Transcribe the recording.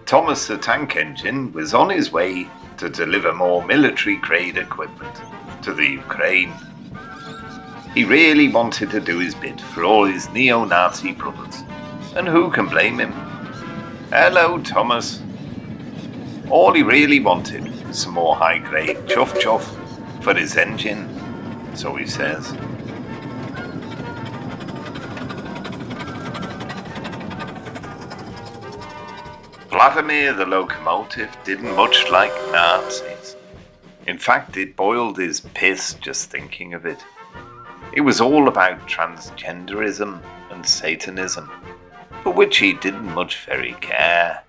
Thomas the Tank Engine was on his way to deliver more military-grade equipment to the Ukraine. He really wanted to do his bit for all his neo-Nazi brothers, and who can blame him? Hello, Thomas. All he really wanted was some more high-grade chuff-chuff for his engine, so he says. Vladimir the locomotive didn't much like Nazis. In fact, it boiled his piss just thinking of it. It was all about transgenderism and Satanism, for which he didn't much very care.